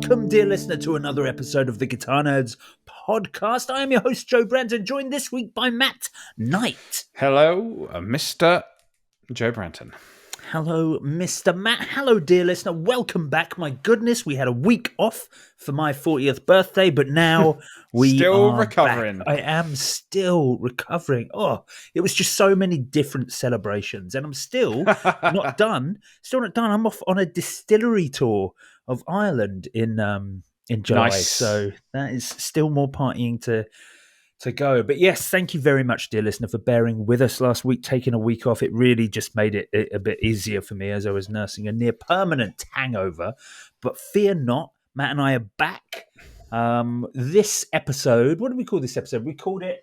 Welcome, dear listener, to another episode of the Guitar Nerds podcast. I am your host, Joe Branton, joined this week by Matt Knight. Hello, Mr. Joe Branton. Hello, Mr. Matt. Hello, dear listener. Welcome back. My goodness, we had a week off for my 40th birthday, but now we Still are recovering. back. I am still recovering. Oh, it was just so many different celebrations, and I'm still not done. Still not done. I'm off on a distillery tour of Ireland in July, Nice. so that is still more partying to go. But yes, thank you very much, dear listener, for bearing with us last week, taking a week off. It really just made it a bit easier for me as I was nursing a near permanent hangover. But fear not, Matt and I are back. This episode, what did we call this episode? We called it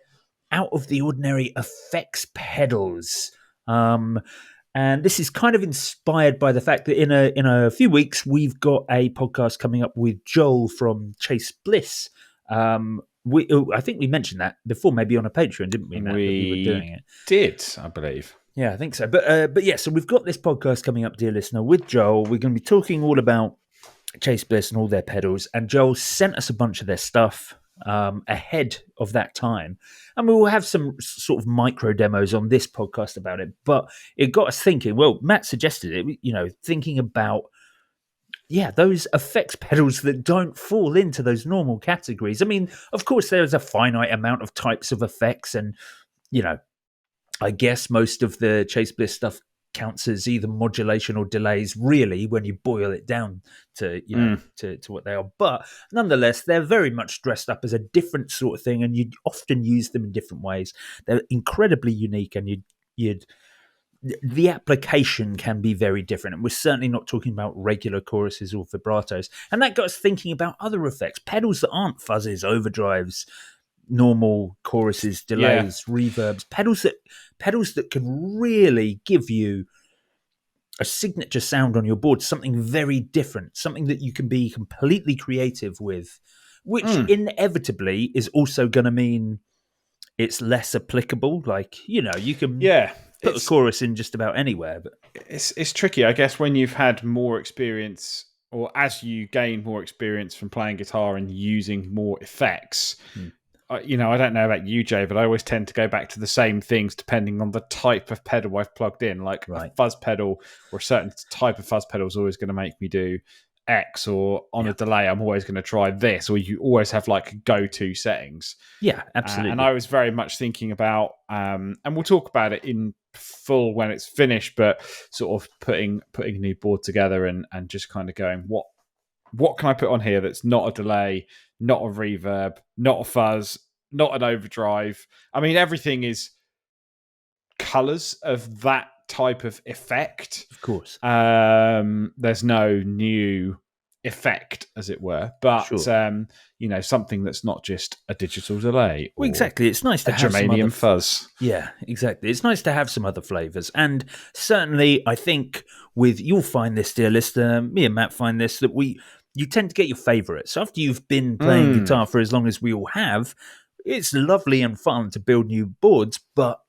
Out of the Ordinary Effects Pedals. And this is kind of inspired by the fact that in a few weeks, we've got a podcast coming up with Joel from Chase Bliss. I think we mentioned that before, maybe on a Patreon, didn't we, Matt? We were doing it. did, I believe. Yeah, I think so. But yeah, so we've got this podcast coming up, dear listener, with Joel. We're going to be talking all about Chase Bliss and all their pedals. And Joel sent us a bunch of their stuff ahead of that time. And we will have some sort of micro demos on this podcast about it. But it got us thinking, well, Matt suggested it, thinking about those effects pedals that don't fall into those normal categories. I mean, of course, there's a finite amount of types of effects, and I guess most of the Chase Bliss stuff counts as either modulation or delays, really, when you boil it down to to what they are. But nonetheless, they're very much dressed up as a different sort of thing, and you'd often use them in different ways. They're incredibly unique, and the application can be very different. And we're certainly not talking about regular choruses or vibratos. And that got us thinking about other effects, pedals that aren't fuzzes, overdrives, normal choruses, delays, reverbs, pedals that can really give you a signature sound on your board, something very different, something that you can be completely creative with, which inevitably is also going to mean it's less applicable. Like, you can put a chorus in just about anywhere. But it's tricky, I guess, when you've had more experience, or as you gain more experience from playing guitar and using more effects. I don't know about you, Jay, but I always tend to go back to the same things depending on the type of pedal I've plugged in. Like a fuzz pedal or a certain type of fuzz pedal is always going to make me do X, or on a delay, I'm always going to try this, or you always have like go-to settings. Yeah, absolutely. And I was very much thinking about, and we'll talk about it in full when it's finished, but sort of putting a new board together and just kind of going, what can I put on here that's not a delay, not a reverb, not a fuzz, not an overdrive? I mean, everything is colors of that type of effect. Of course. There's no new effect, as it were, but something that's not just a digital delay. Well, exactly. It's nice to have germanium fuzz. Yeah, exactly. It's nice to have some other flavors. And certainly, I think you'll find this, dear listener, me and Matt find this, that you tend to get your favorites. After you've been playing guitar for as long as we all have, it's lovely and fun to build new boards, but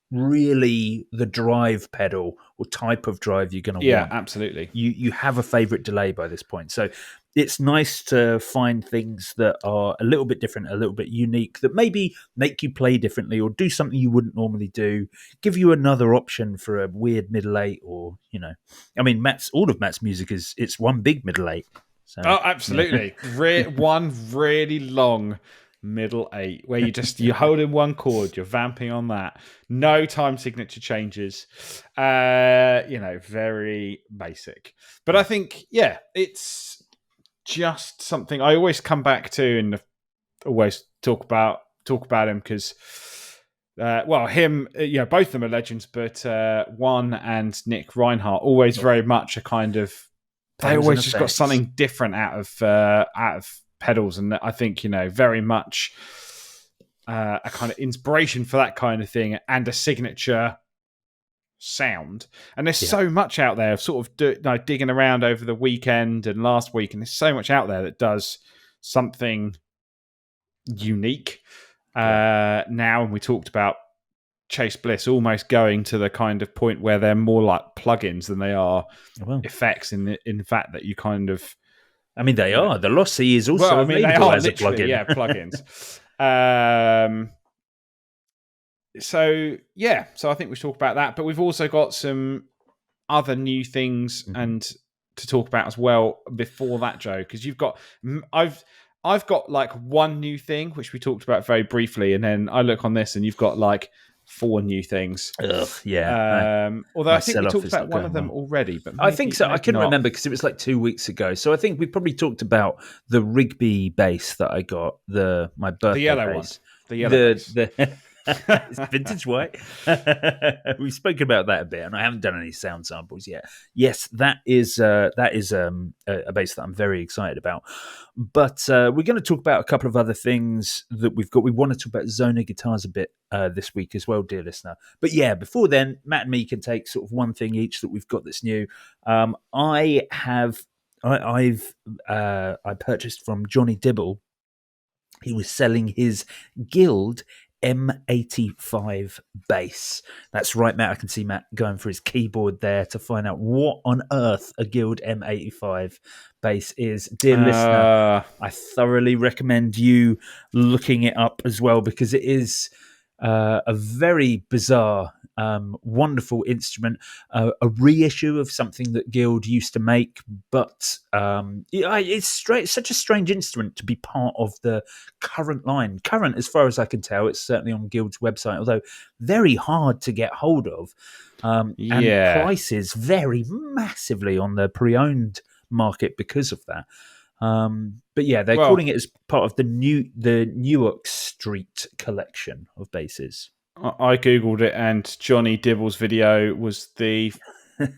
really the drive pedal or type of drive you're going to want. Yeah, absolutely. You have a favorite delay by this point. So it's nice to find things that are a little bit different, a little bit unique, that maybe make you play differently or do something you wouldn't normally do, give you another option for a weird middle eight, or, I mean, all of Matt's music it's one big middle eight. So, absolutely. One really long middle eight where you hold in one chord, you're vamping on that, no time signature changes, very basic. But I think it's just something I always come back to and always talk about him because him, both of them are legends, but Juan and Nick Reinhardt always very much a kind of, they always just got something different out of pedals, and I think very much a kind of inspiration for that kind of thing and a signature sound. And there's so much out there of sort of digging around over the weekend and last week, and there's so much out there that does something unique now. And we talked about Chase Bliss almost going to the kind of point where they're more like plugins than they are effects, in the fact that you kind of I mean, they are. The Lost Sea is also Well, I mean, they available are as a literally, plugin. yeah, plugins. So I think we should talk about that, but we've also got some other new things and to talk about as well before that, Joe, because I've got like one new thing which we talked about very briefly, and then I look on this and you've got like 4 new things. Ugh, yeah. Although My I think we sell-off talked is about not one going of them well. already, but I think so. I maybe couldn't not. remember because it was like 2 weeks ago. So I think we probably talked about the Rigby bass that I got, my birthday yellow bass. one. The yellow bass. It's vintage white. We've spoken about that a bit, and I haven't done any sound samples yet. Yes, that is a bass that I'm very excited about. But we're going to talk about a couple of other things that we've got. We want to talk about Zona guitars a bit this week as well, dear listener. But yeah, before then, Matt and me can take sort of one thing each that we've got that's new. I purchased from Johnny Dibble. He was selling his Guild M85 bass. That's right, Matt. I can see Matt going for his keyboard there to find out what on earth a Guild M85 bass is. Dear listener, I thoroughly recommend you looking it up as well, because it is a very bizarre, wonderful instrument, a reissue of something that Guild used to make, but it's such a strange instrument to be part of the current line. Current, as far as I can tell, it's certainly on Guild's website, although very hard to get hold of, and prices vary massively on the pre-owned market because of that. But yeah, they're calling it as part of the Newark Street collection of basses. I googled it, and Johnny Dibble's video was the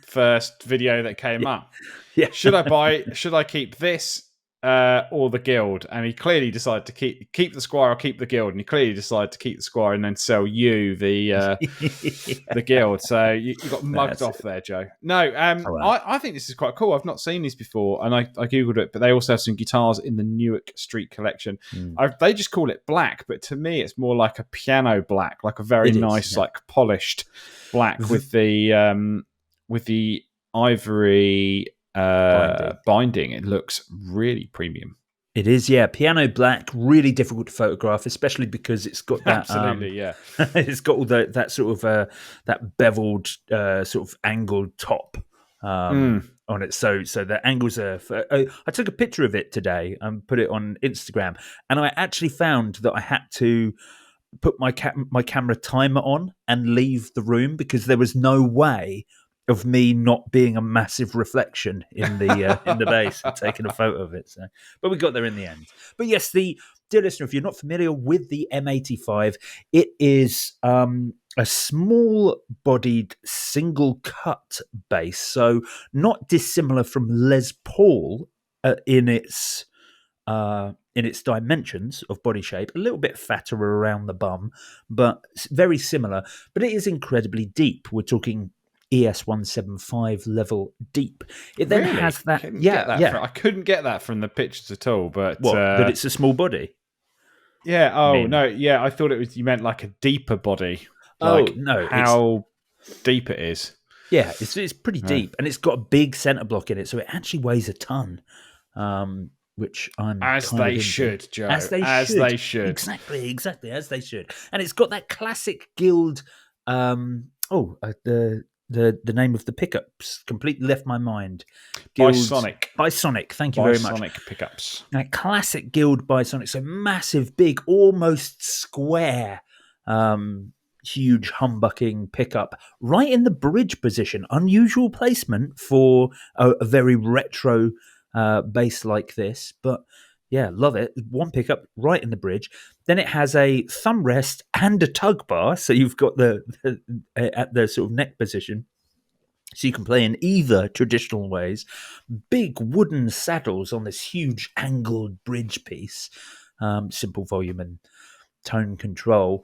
first video that came up. Yeah. Should I keep this or the Guild? And he clearly decided to keep the Squire or keep the Guild, and he clearly decided to keep the Squire and then sell you the the Guild. So you got mugged off there, Joe. No, I think this is quite cool. I've not seen these before, and I googled it, but they also have some guitars in the Newark Street collection. They just call it black, but to me it's more like a piano black, like a very nice, like polished black with the ivory binding. It looks really premium. It is, yeah. Piano black, really difficult to photograph, especially because it's got that. Absolutely, yeah. It's got all that sort of that beveled, sort of angled top on it. So the angles are. I took a picture of it today and put it on Instagram, and I actually found that I had to put my camera timer on and leave the room because there was no way of me not being a massive reflection in the bass and taking a photo of it. So, but we got there in the end. But yes, dear listener, if you're not familiar with the M85, it is a small-bodied single-cut bass, so not dissimilar from Les Paul in its dimensions of body shape, a little bit fatter around the bum, but very similar. But it is incredibly deep. We're talking ES175 level deep. It then has that. I couldn't get that from the pictures at all. But that it's a small body. Yeah. Oh no. Yeah. I thought it was. You meant like a deeper body. Like no. How deep it is. Yeah, it's pretty deep, and it's got a big center block in it, so it actually weighs a ton. Which I'm as they should, Joe. As they should. Exactly, as they should. And it's got that classic Guild. The name of the pickups completely left my mind. Bisonic. Thank you very much. Bisonic pickups. That classic Guild Bisonic. So massive, big, almost square, huge humbucking pickup right in the bridge position. Unusual placement for a very retro bass like this, but yeah, love it. One pickup right in the bridge. Then it has a thumb rest and a tug bar, so you've got the at the sort of neck position, so you can play in either traditional ways. Big wooden saddles on this huge angled bridge piece. Simple volume and tone control.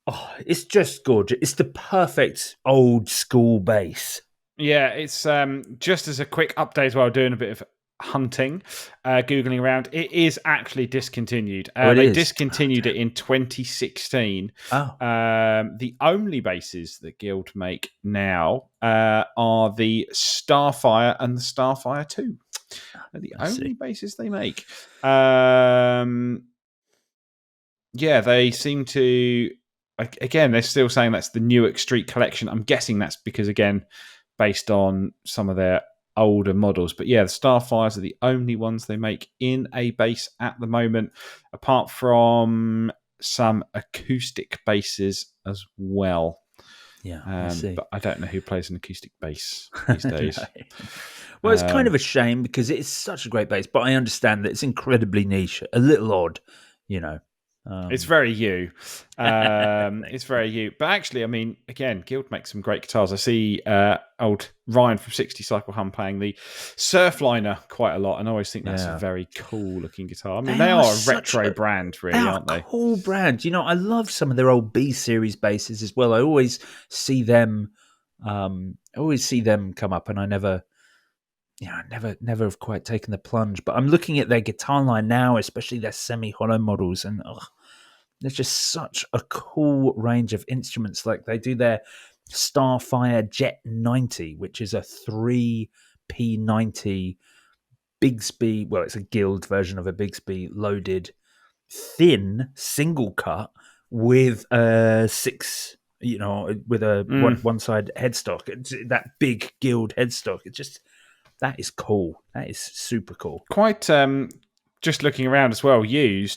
Oh, it's just gorgeous. It's the perfect old school bass. Yeah, it's just as a quick update while doing a bit of hunting, googling around, it is actually discontinued. They discontinued it in 2016. The only basses that Guild make now are the Starfire and the Starfire 2. They're the I only see. basses they make. Yeah, they seem to. Again, they're still saying that's the Newark Street collection. I'm guessing that's because, again, based on some of their older models. But yeah, the Starfires are the only ones they make in a bass at the moment, apart from some acoustic basses as well. Yeah, I see. But I don't know who plays an acoustic bass these days. No. Well, it's kind of a shame because it's such a great bass, but I understand that it's incredibly niche, a little odd, you know. It's very you. It's very you. But actually, I mean, again, Guild makes some great guitars. I see old Ryan from 60 Cycle Hum playing the Surfliner quite a lot, and I always think that's a very cool looking guitar. I mean, they are a retro brand, really, aren't they? Cool brand. You know, I love some of their old B series basses as well. I always see them. Come up, and I never have quite taken the plunge. But I'm looking at their guitar line now, especially their semi-hollow models, and there's just such a cool range of instruments. Like they do their Starfire Jet 90, which is a 3P90 Bigsby. Well, it's a Guild version of a Bigsby loaded thin single cut with a six, with a one side headstock. It's that big Guild headstock. That is cool. That is super cool. Quite. Just looking around as well,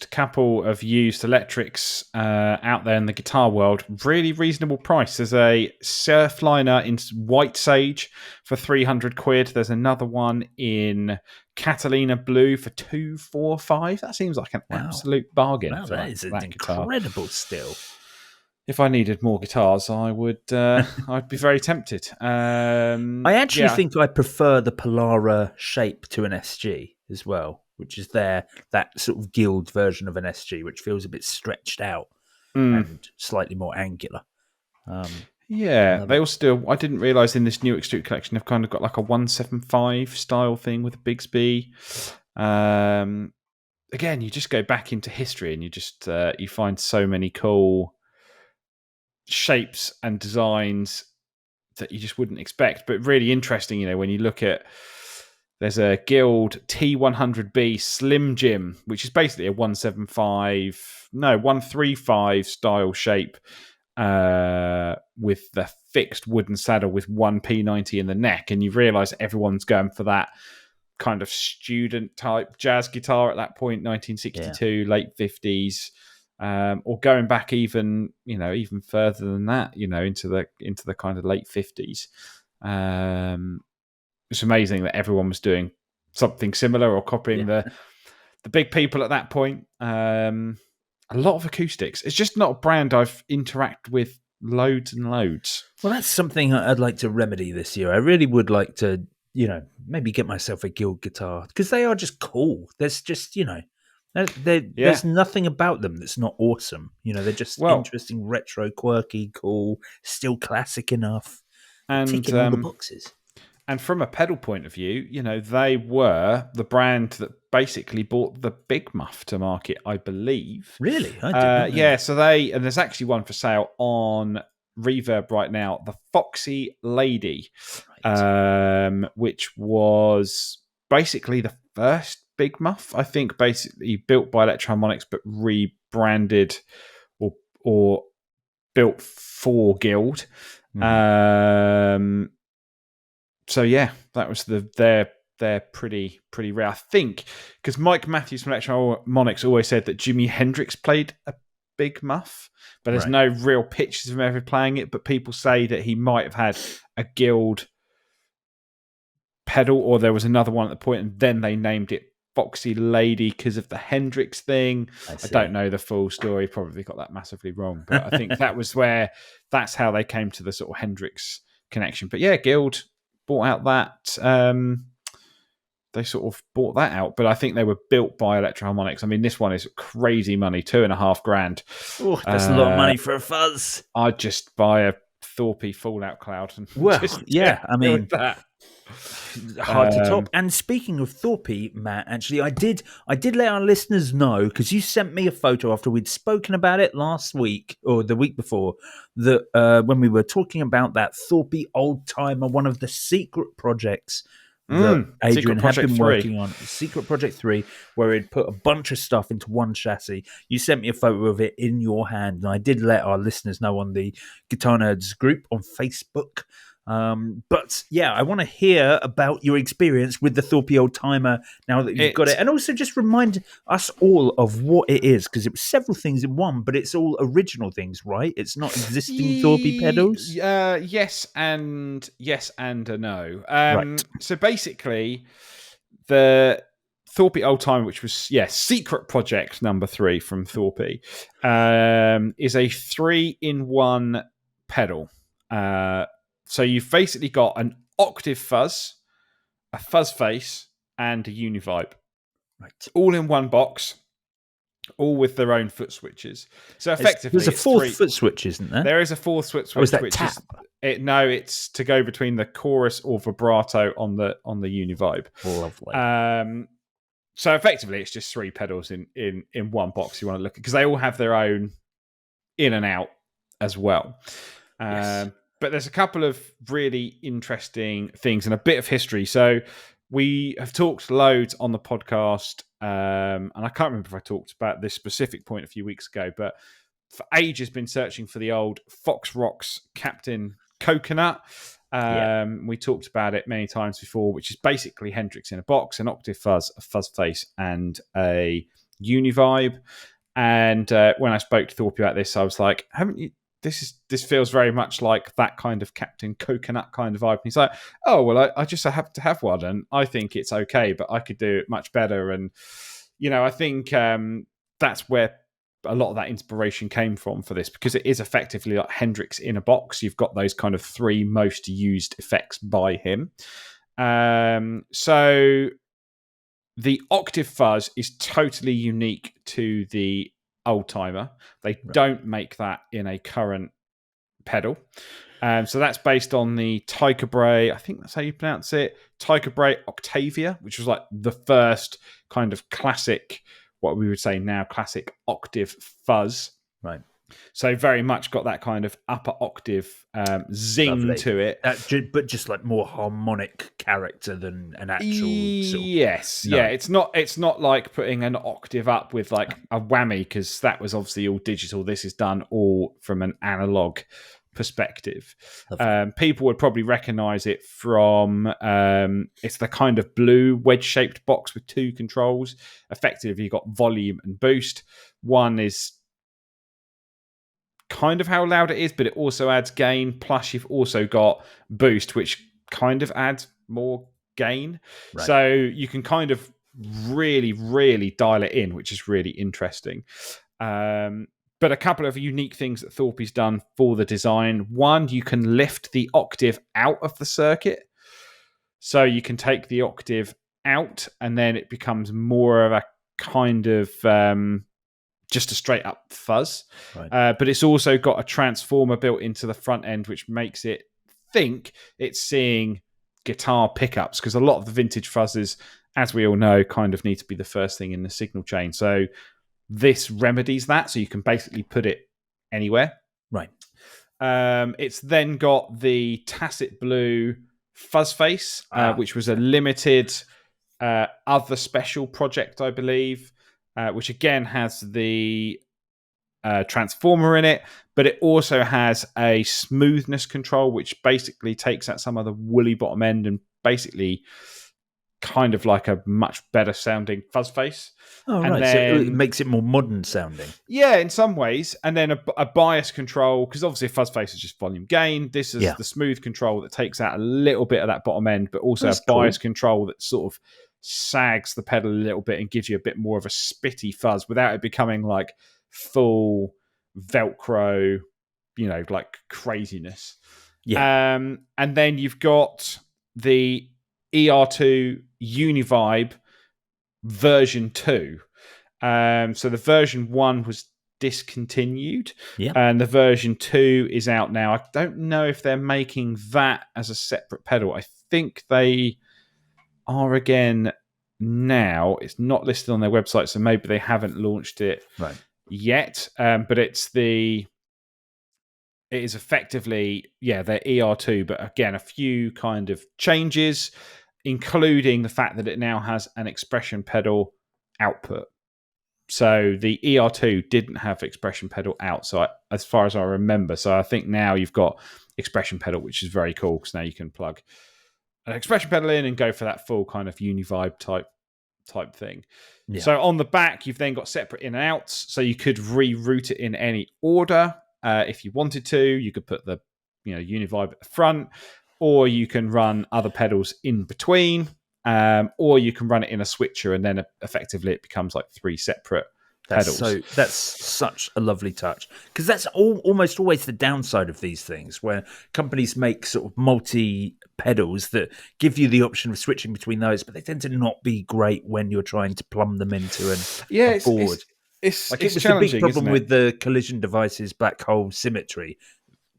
couple of used electrics out there in the guitar world, really reasonable price. There's a Surfliner in White Sage for £300. There's another one in Catalina Blue for $245. That seems like an absolute bargain. Wow, for that is an guitar. Incredible still. If I needed more guitars, I would. I'd be very tempted. I actually think I prefer the Polara shape to an SG as well, which is that sort of Guild version of an SG, which feels a bit stretched out and slightly more angular. They also do. I didn't realize in this Newark Street collection they've kind of got like a 175 style thing with a Bigsby. Again, you just go back into history and you just you find so many cool shapes and designs that you just wouldn't expect, but really interesting. When you look at, there's a Guild T100B Slim Jim, which is basically a 135 style shape with the fixed wooden saddle with one P90 in the neck, and you realise everyone's going for that kind of student type jazz guitar at that point, 1962, late 50s. Or going back even further than that, into the kind of late 50s. It's amazing that everyone was doing something similar or copying the big people at that point. A lot of acoustics. It's just not a brand I've interacted with loads and loads. Well, that's something I'd like to remedy this year. I really would like to, maybe get myself a Guild guitar because they are just cool. There's just, there's nothing about them that's not awesome. They're just interesting, retro, quirky, cool, still classic enough, and ticking all the boxes. And from a pedal point of view, they were the brand that basically brought the Big Muff to market, I believe. Really? I did not know. So there's actually one for sale on Reverb right now, the Foxy Lady, which was basically the first Big Muff, I think, basically built by Electro-Harmonix but rebranded or built for Guild. So yeah, that was they're pretty rare, I think, because Mike Matthews from Electro-Harmonix always said that Jimi Hendrix played a Big Muff, but there's no real pictures of him ever playing it. But people say that he might have had a Guild pedal, or there was another one at the point, and then they named it Foxy Lady because of the Hendrix thing. I don't know the full story. Probably got that massively wrong, but I think that's how they came to the sort of Hendrix connection. But yeah, Guild bought out that. They sort of bought that out, but I think they were built by Electro-Harmonix. I mean, this one is crazy money, $2,500. Oh, that's a lot of money for a fuzz. I'd just buy a Thorpe Fallout Cloud and I mean that. Hard to top. And speaking of Thorpe, Matt, actually, I did let our listeners know, because you sent me a photo after we'd spoken about it last week or the week before, that when we were talking about that Thorpe old timer, one of the secret projects that Adrian Secret had Project been 3. working on, Secret Project 3, where he'd put a bunch of stuff into one chassis. You sent me a photo of it in your hand, and I did let our listeners know on the Guitar Nerds group on Facebook. But yeah, I want to hear about your experience with the Thorpe Old Timer now that you've got it, and also just remind us all of what it is, because it was several things in one, but it's all original things, right? It's not existing Thorpe pedals. Yes and a no. Right. So basically, the Thorpe Old Timer, which was Secret Project number 3 from Thorpe, is a 3-in-1 pedal. So you've basically got an octave fuzz, a fuzz face, and a univibe, Right. all in one box, all with their own foot switches. So effectively, there's a fourth foot switch, isn't there? There is a fourth foot switch, is that which tap? It's to go between the chorus or vibrato on the univibe. Lovely. So effectively, it's just 3 pedals in one box. You want to look at, because they all have their own in and out as well. Yes. But there's a couple of really interesting things and a bit of history. So we have talked loads on the podcast, and I can't remember if I talked about this specific point a few weeks ago, but for ages been searching for the old Fox Rocks Captain Coconut. We talked about it many times before, which is basically Hendrix in a box, an octave fuzz, a fuzz face, and a univibe. And when I spoke to Thorpe about this, I was like, haven't you? This feels very much like that kind of Captain Coconut kind of vibe. And he's like, oh, well, I just have to have one, and I think it's okay, but I could do it much better. And, I think that's where a lot of that inspiration came from for this, because it is effectively like Hendrix in a box. You've got those kind of 3 most used effects by him. So the octave fuzz is totally unique to the Old Timer. They don't make that in a current pedal. So that's based on the Tycho Brahe, I think that's how you pronounce it, Tycho Brahe Octavia, which was like the first kind of classic, what we would say now, classic octave fuzz. Right. So very much got that kind of upper octave zing Lovely. to it. But just like more harmonic character than an actual sort of... Yes. No. Yeah, it's not like putting an octave up with like a whammy, because that was obviously all digital. This is done all from an analog perspective. People would probably recognize it from it's the kind of blue wedge-shaped box with 2 controls. Effectively, you've got volume and boost. One is kind of how loud it is, but it also adds gain. Plus, you've also got boost, which kind of adds more gain. Right. So you can kind of really, really dial it in, which is really interesting. But a couple of unique things that Thorpe's done for the design. One, you can lift the octave out of the circuit. So you can take the octave out, and then it becomes more of a kind of just a straight up fuzz. Right. But it's also got a transformer built into the front end, which makes it think it's seeing guitar pickups, because a lot of the vintage fuzzes, as we all know, kind of need to be the first thing in the signal chain. So this remedies that, so you can basically put it anywhere. Right. It's then got the Tacit Blue fuzz face, which was a limited other special project, I believe, which again has the transformer in it, but it also has a smoothness control, which basically takes out some of the woolly bottom end and basically kind of like a much better sounding fuzz face. Oh, and right. Then, so it makes it more modern sounding. Yeah, in some ways. And then a bias control, because obviously a fuzz face is just volume gain. This is the smooth control that takes out a little bit of that bottom end, but also a bias control that sort of sags the pedal a little bit and gives you a bit more of a spitty fuzz without it becoming like full Velcro, like craziness. Yeah. And then you've got the ER2 Univibe version 2. So the version 1 was discontinued, and the version 2 is out now. I don't know if they're making that as a separate pedal. I think they are again now. It's not listed on their website, so maybe they haven't launched it yet. But it is effectively their ER2, but again a few kind of changes. including the fact that it now has an expression pedal output. So the ER2 didn't have expression pedal out, so as far as I remember. So I think now you've got expression pedal, which is very cool because now you can plug an expression pedal in and go for that full kind of univibe type thing. Yeah. So on the back, you've then got separate in and outs, so you could reroute it in any order if you wanted to. You could put the univibe at the front, or you can run other pedals in between. Or you can run it in a switcher, and then effectively it becomes like 3 separate pedals. That's such a lovely touch, because that's almost always the downside of these things, where companies make sort of multi pedals that give you the option of switching between those, but they tend to not be great when you're trying to plumb them into a board. It's it was the big problem with the collision devices, black hole symmetry.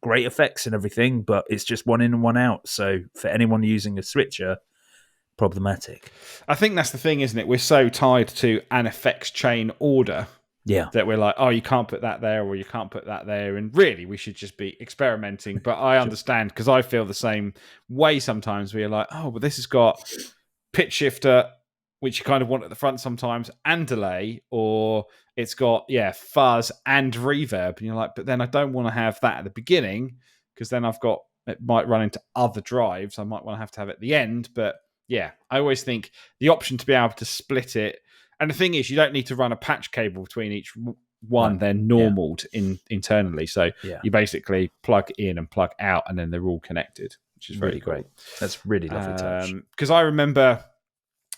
Great effects and everything, but it's just one in and one out. So for anyone using a switcher, problematic. I think that's the thing, isn't it? We're so tied to an effects chain order that we're like, oh, you can't put that there, or you can't put that there, and really we should just be experimenting. But I understand, because I feel the same way sometimes. We're like, oh, but this has got pitch shifter, which you kind of want at the front sometimes, and delay, or it's got fuzz and reverb, and you're like, but then I don't want to have that at the beginning, because then it might run into other drives. I might want to have it at the end. But yeah, I always think the option to be able to split it. And the thing is, you don't need to run a patch cable between each one. They're normaled internally. So you basically plug in and plug out, and then they're all connected, which is very great. That's really lovely touch. Because I remember,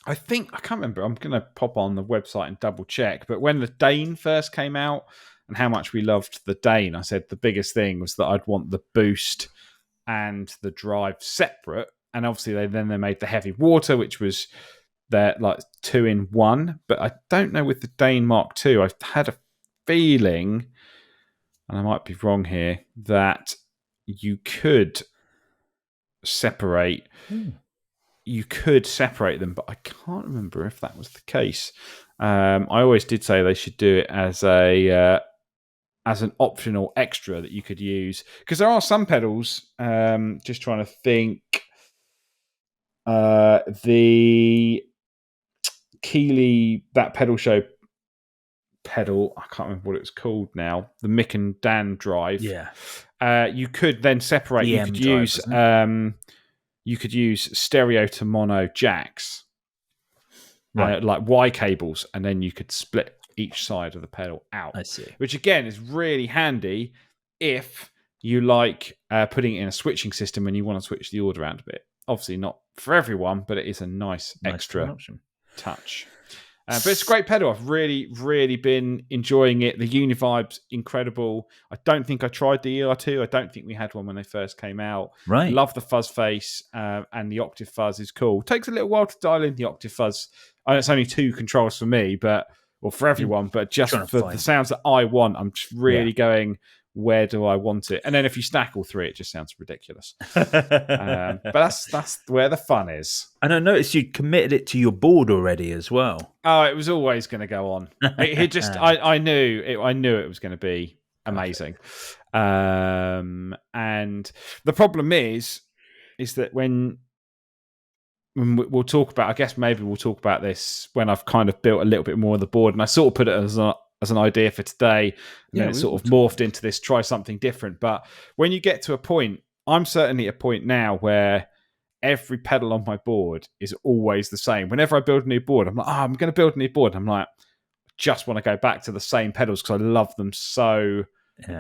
I can't remember. I'm going to pop on the website and double check. But when the Dane first came out and how much we loved the Dane, I said the biggest thing was that I'd want the boost and the drive separate. And obviously they made the heavy water, which was their like 2-in-1. But I don't know with the Dane Mark II. I've had a feeling, and I might be wrong here, that you could separate. You could separate them, but I can't remember if that was the case. I always did say they should do it as an optional extra that you could use, because there are some pedals. Just trying to think. The Keeley, that pedal show pedal, I can't remember what it was called now. The Mick and Dan drive. Yeah. You could then separate. You could use. You could use stereo to mono jacks, like Y cables, and then you could split each side of the pedal out. I see. Which again is really handy if you like putting it in a switching system and you want to switch the order around a bit. Obviously not for everyone, but it is a nice extra option. Touch. But it's a great pedal. I've really, really been enjoying it. The Univibe's incredible. I don't think I tried the ER2. I don't think we had one when they first came out. Right. Love the fuzz face, and the octave fuzz is cool. Takes a little while to dial in the octave fuzz. I know it's only 2 controls for me, or for everyone, but just for the sounds that I want, I'm just really going, where do I want it? And then if you stack all 3, it just sounds ridiculous. But that's where the fun is. And I noticed you committed it to your board already as well. Oh, it was always going to go on. I knew it was going to be amazing. And the problem is that when we'll talk about, I guess maybe we'll talk about this when I've kind of built a little bit more of the board, and I sort of put it as an idea for today, and then it sort of morphed into this, try something different. But when you get to a point, I'm certainly at a point now where every pedal on my board is always the same. Whenever I build a new board, I'm like, I'm going to build a new board. I'm like, I just want to go back to the same pedals because I love them so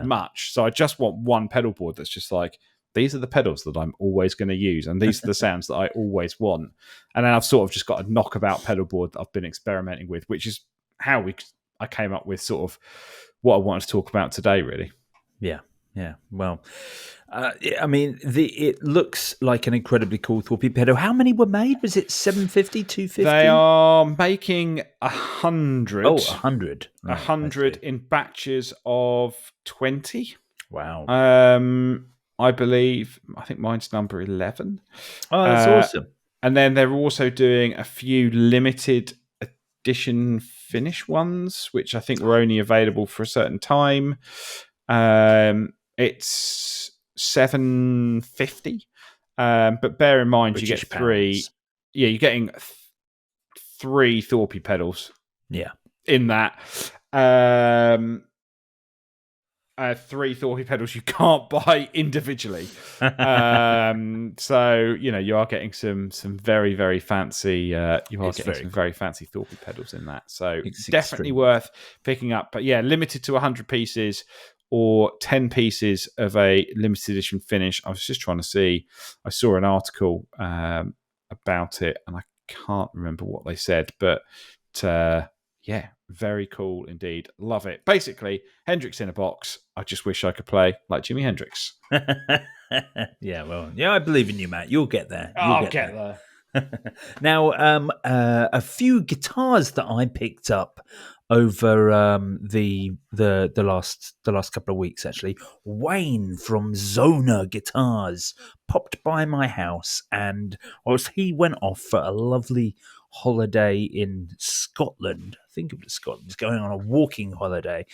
much. So I just want one pedal board that's just like, these are the pedals that I'm always going to use, and these are the sounds that I always want. And then I've sort of just got a knockabout pedal board that I've been experimenting with, which is how I came up with sort of what I wanted to talk about today, really. Yeah. Well, I mean, it looks like an incredibly cool torpedo pedal. How many were made? Was it 750, 250? They are making 100. Oh, 100. 100 in batches of 20. Wow. I believe, I think mine's number 11. Oh, that's awesome. And then they're also doing a few limited edition Finnish ones, which I think were only available for a certain time. It's $750, but bear in mind British you get 3. you're getting 3 Thorpe pedals Yeah. in that. 3 Thorpe pedals you can't buy individually. So you are getting some very, very fancy. Very fancy Thorpe pedals in that. So It's definitely extreme. worth picking up. But yeah, limited to 100 pieces or 10 pieces of a limited edition finish. I was just trying to see. I saw an article about it, and I can't remember what they said, but. Yeah, very cool indeed. Love it. Basically, Hendrix in a box. I just wish I could play like Jimi Hendrix. Yeah, well, I believe in you, Matt. You'll get there. I'll get there. Now, a few guitars that I picked up over the last couple of weeks, actually. Wayne from Zona Guitars popped by my house, and he went off for a lovely holiday in Scotland. I think it was Scotland. He's going on a walking holiday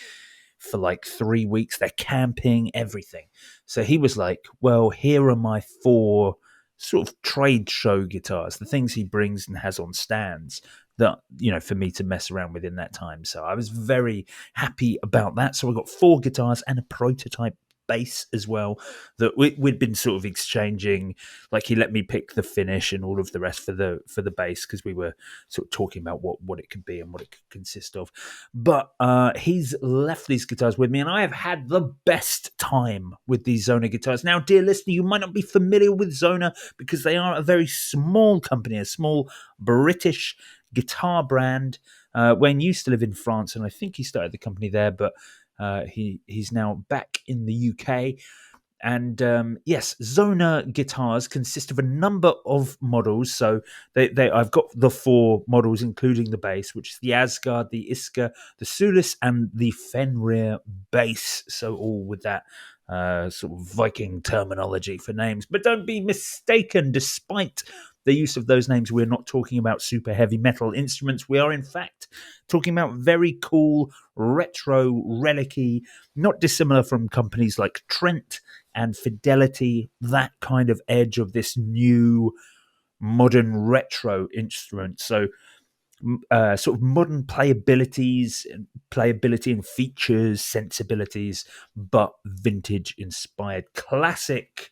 for like 3 weeks. They're camping, everything. So he was like, well, here are my 4 sort of trade show guitars, the things he brings and has on stands that, for me to mess around with in that time. So I was very happy about that. So I got 4 guitars and a prototype bass as well that we'd been sort of exchanging. Like, he let me pick the finish and all of the rest for the bass, because we were sort of talking about what it could be and what it could consist of. But he's left these guitars with me, and I have had the best time with these Zona guitars. Now, dear listener, you might not be familiar with Zona because they are a very small company, a small British guitar brand. Wayne used to live in France, and I think he started the company there, but he's now back in the UK. And yes, Zona guitars consist of a number of models. So I've got the 4 models, including the bass, which is the Asgard, the Iska, the Sulis, and the Fenrir bass. So all with that sort of Viking terminology for names. But don't be mistaken, despite the use of those names, we're not talking about super heavy metal instruments. We are, in fact, talking about very cool, retro, relic-y, not dissimilar from companies like Trent and Fidelity, that kind of edge of this new modern retro instrument. So sort of modern playability and features, sensibilities, but vintage inspired, classic,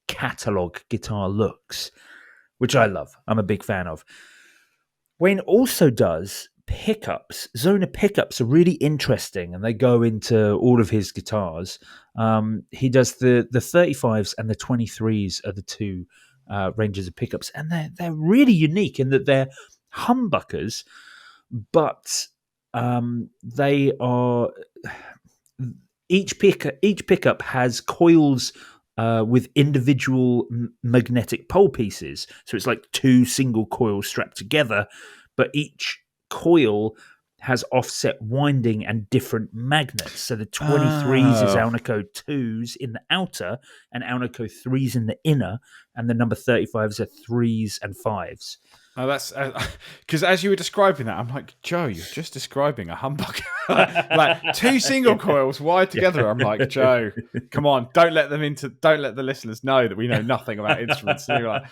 catalog guitar looks, which I love. I'm a big fan of. Wayne also does pickups. Zona pickups are really interesting, and they go into all of his guitars. He does the 35s and the 23s are the 2 ranges of pickups, and they're really unique in that they're humbuckers, but they are each pickup has coils with individual magnetic pole pieces. So it's like 2 single coils strapped together, but each coil has offset winding and different magnets. So the 23s is Alnico 2s in the outer and Alnico 3s in the inner, and the number 35s are 3s and 5s. Oh, that's because as you were describing that, I'm like, Joe, you're just describing a humbucker. Like 2 single coils wired together. I'm like, Joe, come on, don't let the listeners know that we know nothing about instruments. And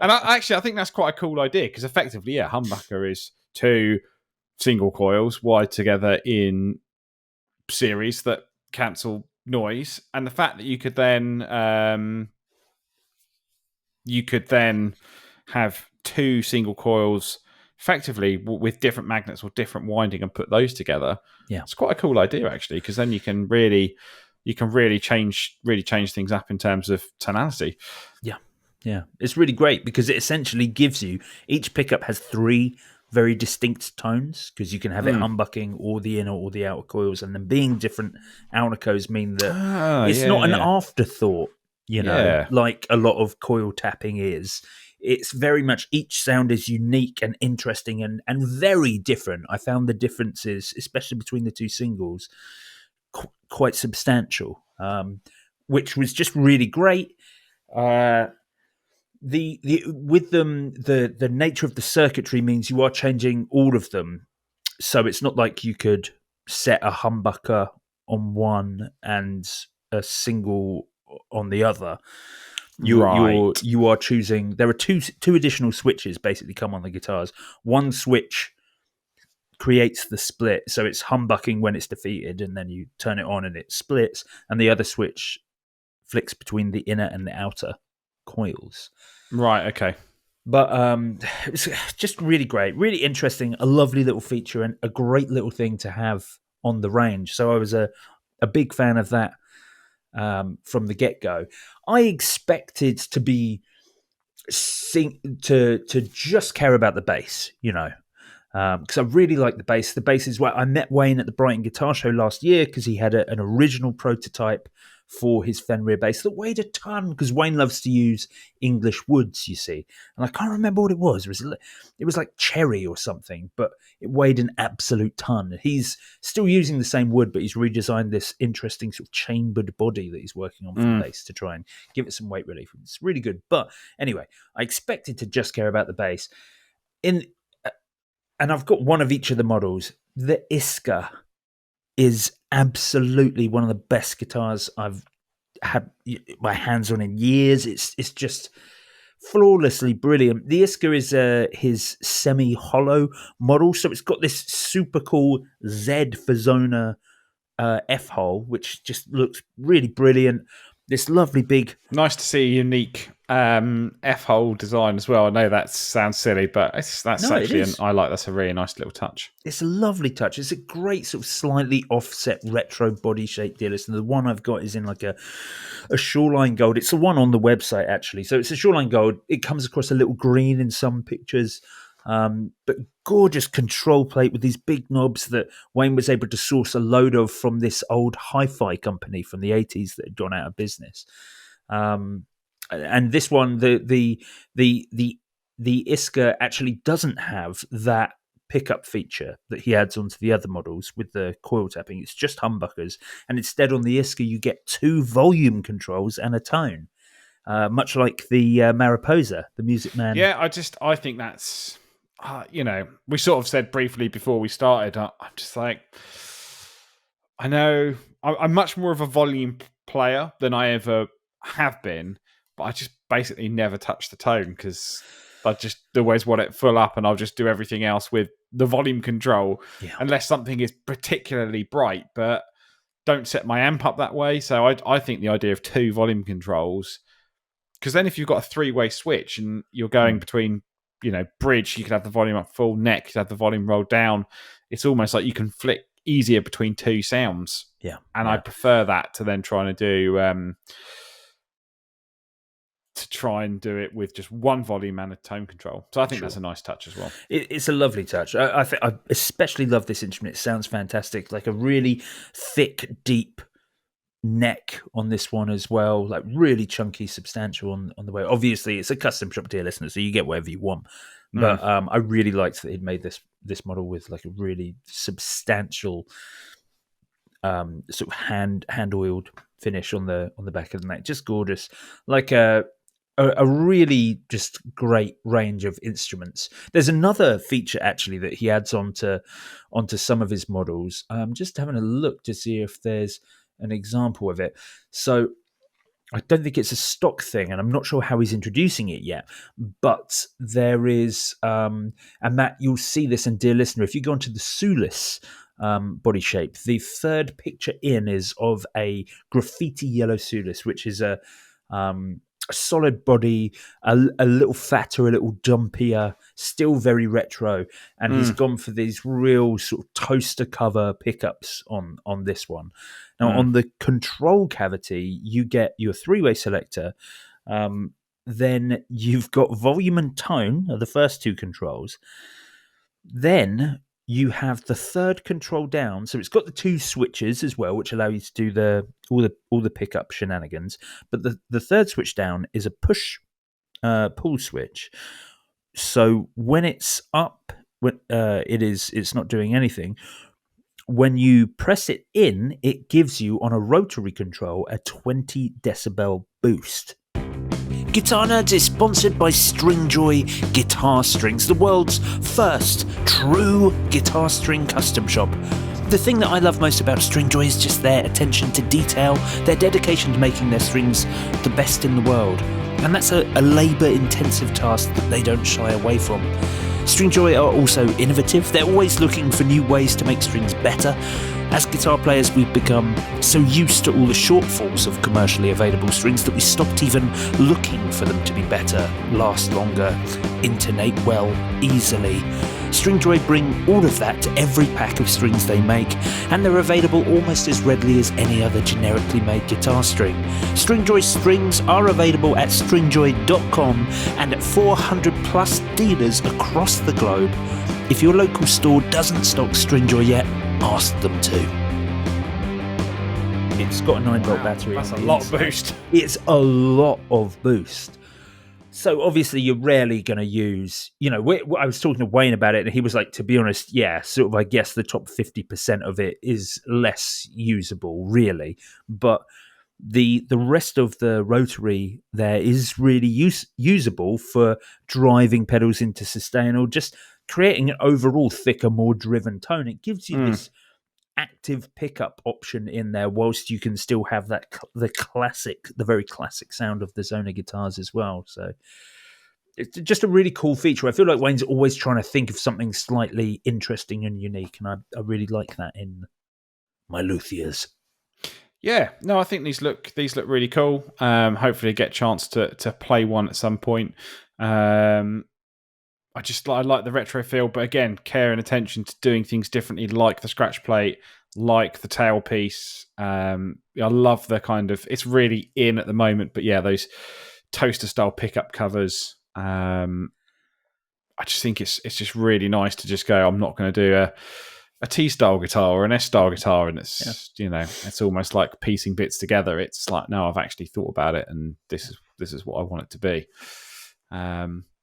I think that's quite a cool idea, because effectively, humbucker is 2 single coils wired together in series that cancel noise, and the fact that you could then have 2 single coils effectively with different magnets or different winding and put those together. Yeah, it's quite a cool idea, actually, because then you can really change things up in terms of tonality. Yeah, it's really great because it essentially gives you, each pickup has 3 very distinct tones, because you can have it humbucking or the inner or the outer coils, and then being different Alnicos mean that it's not an afterthought, like a lot of coil tapping is. It's very much, each sound is unique and interesting and very different. I found the differences, especially between the 2 singles, quite substantial, which was just really great. With them, the nature of the circuitry means you are changing all of them, so it's not like you could set a humbucker on one and a single on the other. You are choosing. There are two additional switches basically come on the guitars. One switch creates the split, so it's humbucking when it's defeated, and then you turn it on and it splits. And the other switch flicks between the inner and the outer coils. Right. Okay. But it's just really great, really interesting, a lovely little feature, and a great little thing to have on the range. So I was a big fan of that from the get-go. I expected to be to just care about the bass, because I really like the bass. The bass is where I met Wayne at the Brighton Guitar Show last year, because he had an original prototype for his Fenrir bass that weighed a ton, because Wayne loves to use English woods, you see. And I can't remember what it was. It was like cherry or something, but it weighed an absolute ton. He's still using the same wood, but he's redesigned this interesting sort of chambered body that he's working on for the bass to try and give it some weight relief. It's really good. But anyway, I expected to just care about the bass. And I've got one of each of the models. The Iska is absolutely one of the best guitars I've had my hands on in years. It's just flawlessly brilliant. The Iska is his semi-hollow model, so it's got this super cool Z for Zona F-hole, which just looks really brilliant. This lovely big... Nice to see a unique F-hole design as well. I know that sounds silly, but that's a really nice little touch. It's a lovely touch. It's a great sort of slightly offset retro body shape deal. And the one I've got is in like a shoreline gold. It's the one on the website, actually. So it's a shoreline gold. It comes across a little green in some pictures. But gorgeous control plate with these big knobs that Wayne was able to source a load of from this old hi-fi company from the 80s that had gone out of business. And this one, the Iska actually doesn't have that pickup feature that he adds onto the other models with the coil tapping. It's just humbuckers, and instead on the Iska you get 2 volume controls and a tone, much like the Mariposa, the Music Man. Yeah, I think that's we sort of said briefly before we started. I'm just like, I know I'm much more of a volume player than I ever have been. But I just basically never touch the tone, because I just always want it full up, and I'll just do everything else with the volume control, unless something is particularly bright. But don't set my amp up that way. So I think the idea of 2 volume controls, because then if you've got a 3-way switch and you're going between, bridge, you can have the volume up full, neck, you can have the volume rolled down. It's almost like you can flick easier between 2 sounds. Yeah. And I prefer that to then trying to do... to try and do it with just 1 volume and a tone control. So I think that's a nice touch as well. It's a lovely touch. I think I especially love this instrument. It sounds fantastic. Like a really thick, deep neck on this one as well. Like really chunky, substantial on the way. Obviously, it's a custom shop, dear listener, so you get whatever you want. But I really liked that he'd made this model with like a really substantial sort of hand oiled finish on the back of the neck. Just gorgeous. Like a really just great range of instruments. There's another feature actually that he adds onto some of his models. Just having a look to see if there's an example of it. So I don't think it's a stock thing, and I'm not sure how he's introducing it yet, but there is, and Matt, you'll see this, and dear listener, if you go onto the Sulis body shape, the third picture in is of a graffiti yellow Sulis, which is a solid body, a little fatter, a little dumpier, still very retro, and he's gone for these real sort of toaster cover pickups on this one. Now on the control cavity, you get your 3-way selector, then you've got volume and tone are the first 2 controls, then you have the third control down, so it's got the 2 switches as well, which allow you to do all the pickup shenanigans. But the third switch down is a push pull switch. So when it's up, it's not doing anything. When you press it in, it gives you on a rotary control a 20 decibel boost. Guitar Nerds is sponsored by Stringjoy Guitar Strings, the world's first true guitar string custom shop. The thing that I love most about Stringjoy is just their attention to detail, their dedication to making their strings the best in the world. and that's a labour-intensive task that they don't shy away from. Stringjoy are also innovative. They're always looking for new ways to make strings better. As guitar players, we've become so used to all the shortfalls of commercially available strings that we stopped even looking for them to be better, last longer, intonate well, easily. Stringjoy bring all of that to every pack of strings they make, and they're available almost as readily as any other generically made guitar string. Stringjoy strings are available at stringjoy.com and at 400 plus dealers across the globe. If your local store doesn't stock Stringjoy yet, ask them to. It's got a 9-volt battery. That's a lot of boost. It's a lot of boost. So obviously you're rarely going to use, I was talking to Wayne about it and he was like, to be honest, yeah, sort of, I guess the top 50% of it is less usable, really. But the rest of the rotary there is really usable for driving pedals into sustain or just creating an overall thicker, more driven tone. It gives you this active pickup option in there, whilst you can still have that the very classic sound of the Zona guitars as well. So it's just a really cool feature. I feel like Wayne's always trying to think of something slightly interesting and unique, and I really like that in my luthiers. Yeah, no, I think these look really cool. Hopefully, get a chance to play one at some point. I like the retro feel, but again, care and attention to doing things differently, like the scratch plate, like the tailpiece. I love the kind of, it's really in at the moment, but yeah, those toaster style pickup covers. I just think it's just really nice to just go, I'm not going to do a T style guitar or an S style guitar, and it's it's almost like piecing bits together. It's like, no, I've actually thought about it, and this is what I want it to be.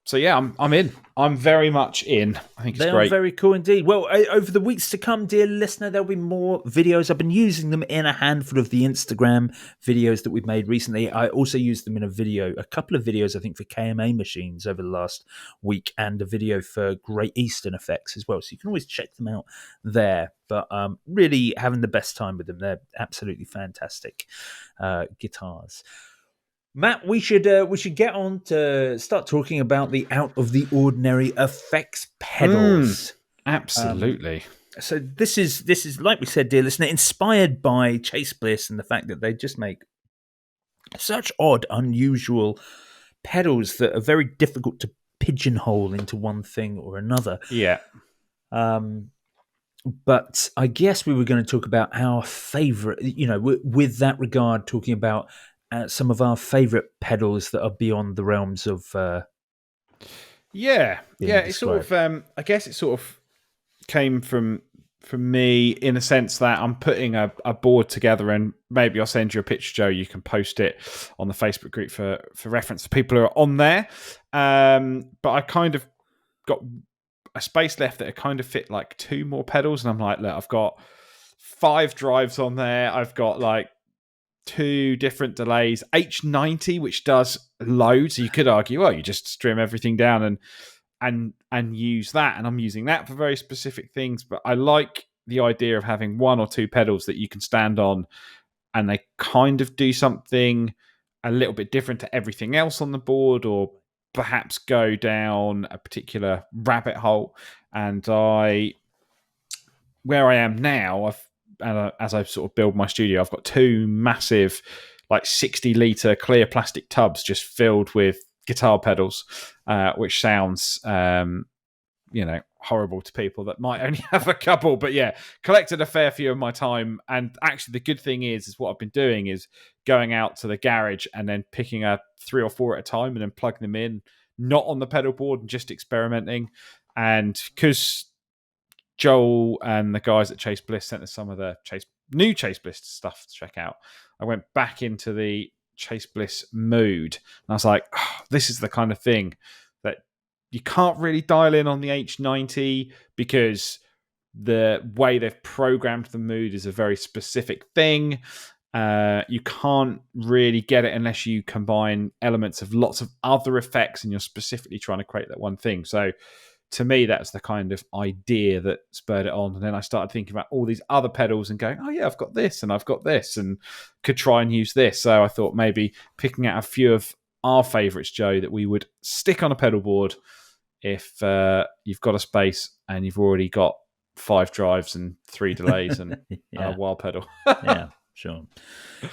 So yeah, I'm in. I'm very much in. I think it's great. They are very cool indeed. Well, over the weeks to come, dear listener, there'll be more videos. I've been using them in a handful of the Instagram videos that we've made recently. I also used them in a couple of videos, I think, for KMA machines over the last week, and a video for Great Eastern Effects as well. So you can always check them out there. But really having the best time with them. They're absolutely fantastic guitars. Matt, we should get on to start talking about the out of the ordinary effects pedals. Absolutely. So this is like we said, dear listener, inspired by Chase Bliss and the fact that they just make such odd, unusual pedals that are very difficult to pigeonhole into one thing or another. Yeah. But I guess we were going to talk about our favorite, with that regard, talking about some of our favorite pedals that are beyond the realms of it's sort of I guess it sort of came from me in a sense that I'm putting a board together, and maybe I'll send you a picture, Joe. You can post it on the Facebook group for reference for people who are on there. But I kind of got a space left that it kind of fit like 2 more pedals, and I'm like, look, I've got 5 drives on there. I've got like 2 different delays, H90, which does loads. So you could argue, well, you just trim everything down and use that. And I'm using that for very specific things. But I like the idea of having 1 or 2 pedals that you can stand on, and they kind of do something a little bit different to everything else on the board, or perhaps go down a particular rabbit hole. And where I am now, as I sort of build my studio, I've got 2 massive, like 60-litre clear plastic tubs just filled with guitar pedals, which sounds, horrible to people that might only have a couple. But yeah, collected a fair few of my time. And actually, the good thing is what I've been doing is going out to the garage and then picking up 3 or 4 at a time and then plugging them in, not on the pedal board, and just experimenting. And because Joel and the guys at Chase Bliss sent us some of the new Chase Bliss stuff to check out, I went back into the Chase Bliss mood, and I was like, this is the kind of thing that you can't really dial in on the H90, because the way they've programmed the mood is a very specific thing. You can't really get it unless you combine elements of lots of other effects and you're specifically trying to create that one thing. So to me, that's the kind of idea that spurred it on. And then I started thinking about all these other pedals and going, oh yeah, I've got this and I've got this and could try and use this. So I thought maybe picking out a few of our favourites, Joe, that we would stick on a pedal board if you've got a space and you've already got 5 drives and 3 delays and a wah pedal. Yeah, sure.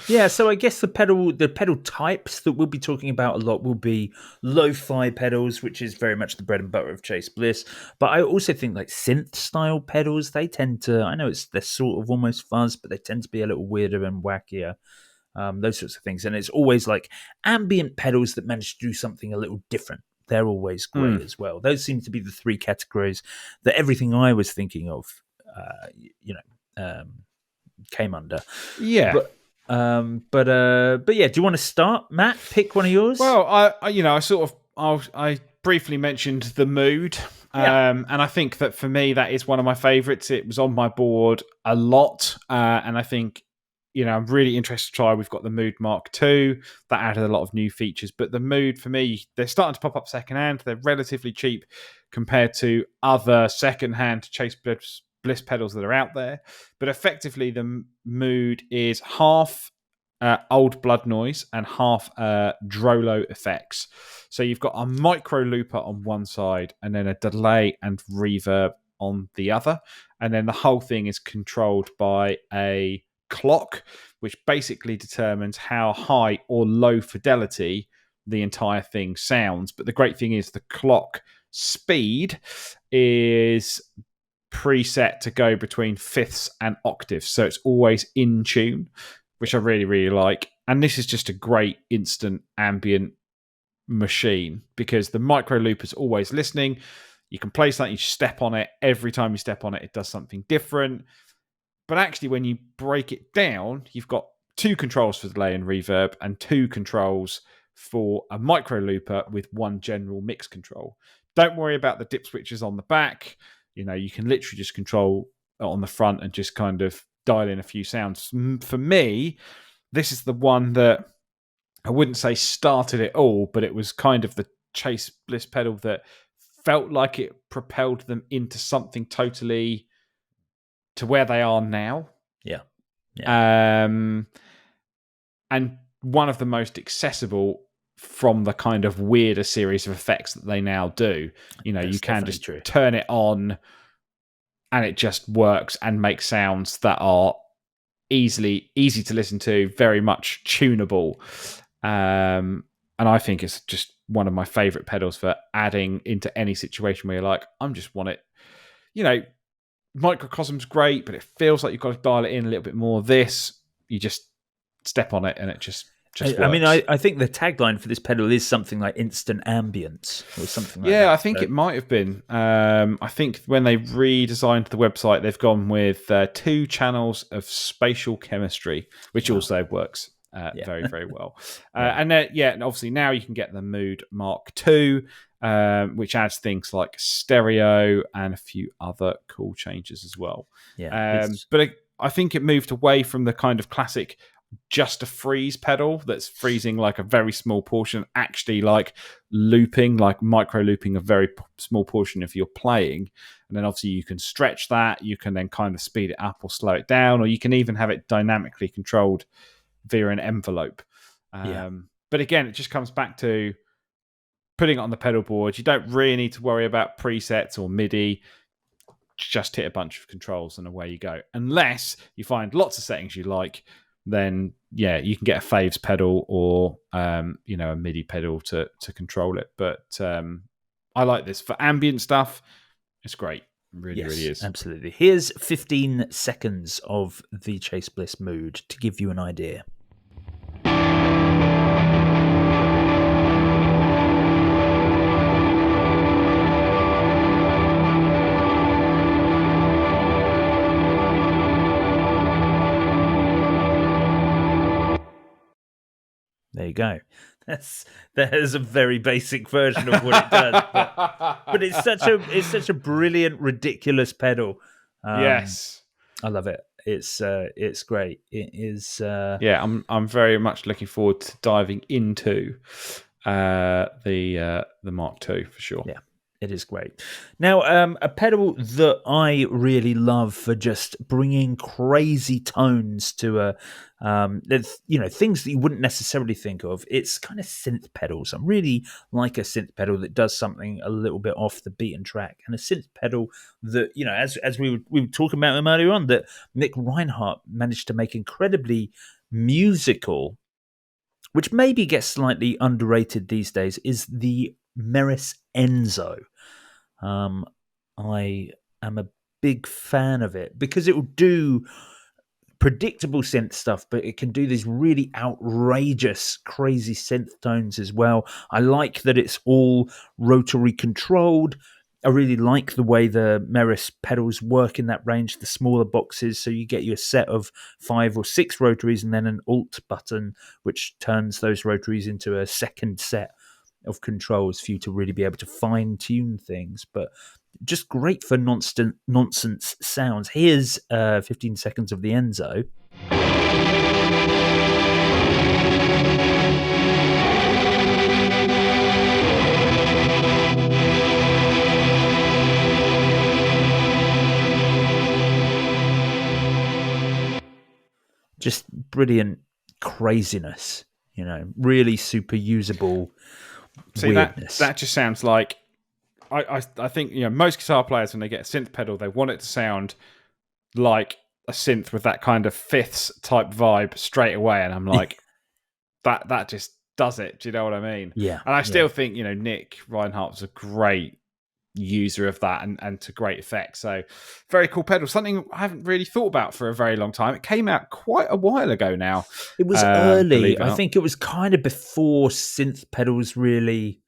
Yeah, so I guess the pedal types that we'll be talking about a lot will be lo-fi pedals, which is very much the bread and butter of Chase Bliss. But I also think like synth style pedals, they tend to, I know they're sort of almost fuzz, but they tend to be a little weirder and wackier. Those sorts of things. And it's always like ambient pedals that manage to do something a little different. They're always great as well. Those seem to be the 3 categories that everything I was thinking of, came under. Yeah. But yeah, do you want to start, Matt? Pick one of yours. Well, I briefly mentioned the mood, and I think that for me that is one of my favourites. It was on my board a lot, and I think I'm really interested to try. We've got the Mood Mark II that added a lot of new features, but the Mood for me, they're starting to pop up secondhand. They're relatively cheap compared to other secondhand Chase Bliss pedals that are out there, but effectively the Mood is half old blood noise and half Drolo effects. So you've got a micro looper on one side and then a delay and reverb on the other, and then the whole thing is controlled by a clock, which basically determines how high or low fidelity the entire thing sounds. But the great thing is the clock speed is preset to go between fifths and octaves, so it's always in tune, which I really, really like. And this is just a great instant ambient machine because the micro loop is always listening. You can play something, you step on it. Every time you step on it, it does something different. But actually, when you break it down, you've got 2 controls for delay and reverb and 2 controls for a micro looper with 1 general mix control. Don't worry about the dip switches on the back. You can literally just control on the front and just kind of dial in a few sounds. For me, this is the one that I wouldn't say started it all, but it was kind of the Chase Bliss pedal that felt like it propelled them into something totally to where they are now. Yeah. And one of the most accessible from the kind of weirder series of effects that they now do. That's you can just turn it on and it just works and makes sounds that are easy to listen to, very much tunable. And I think it's just one of my favorite pedals for adding into any situation where you're like, I just want it, Microcosm's great, but it feels like you've got to dial it in a little bit more. This, you just step on it and it just works. I mean, I think the tagline for this pedal is something like instant ambience or something like that. Yeah, I think it might have been. I think when they redesigned the website, they've gone with 2 channels of spatial chemistry, which also works very, very well. And obviously now you can get the Mood Mark II, which adds things like stereo and a few other cool changes as well. But I think it moved away from the kind of classic just a freeze pedal that's freezing like a very small portion, actually like looping, like micro looping a very small portion if you're playing. And then obviously you can stretch that, you can then kind of speed it up or slow it down, or you can even have it dynamically controlled via an envelope. But again, it just comes back to putting it on the pedal board. You don't really need to worry about presets or MIDI. Just hit a bunch of controls and away you go. Unless you find lots of settings you like, then you can get a Faves pedal or a MIDI pedal to control it. But I like this for ambient stuff. It's great. It really is. Absolutely. Here's 15 seconds of the Chase Bliss Mood to give you an idea. There you go. There's a very basic version of what it does, but it's such a brilliant, ridiculous pedal. Yes, I love it. It's great. It is. I'm very much looking forward to diving into the Mark II for sure. It is great. Now, a pedal that I really love for just bringing crazy tones to things that you wouldn't necessarily think of. It's kind of synth pedals. I really like a synth pedal that does something a little bit off the beaten track, and a synth pedal that, as we were talking about them earlier on, that Nick Reinhardt managed to make incredibly musical, which maybe gets slightly underrated these days, is the Meris Enzo. I am a big fan of it because it will do predictable synth stuff, but it can do these really outrageous, crazy synth tones as well. I like that it's all rotary controlled. I really like the way the Meris pedals work in that range, the smaller boxes. So you get your set of 5 or 6 rotaries and then an Alt button, which turns those rotaries into a second set of controls for you to really be able to fine tune things. But just great for nonsense sounds. Here's 15 seconds of the Enzo. Just brilliant craziness, really super usable. See, weirdness. that just sounds like I think most guitar players, when they get a synth pedal, they want it to sound like a synth with that kind of fifths type vibe straight away, and I'm like, that just does it. Do you know what I mean? Yeah. And I still think Nick Reinhardt was a great user of that and to great effect. So very cool pedal. Something I haven't really thought about for a very long time. It came out quite a while ago now. It was early. I think it was kind of before synth pedals really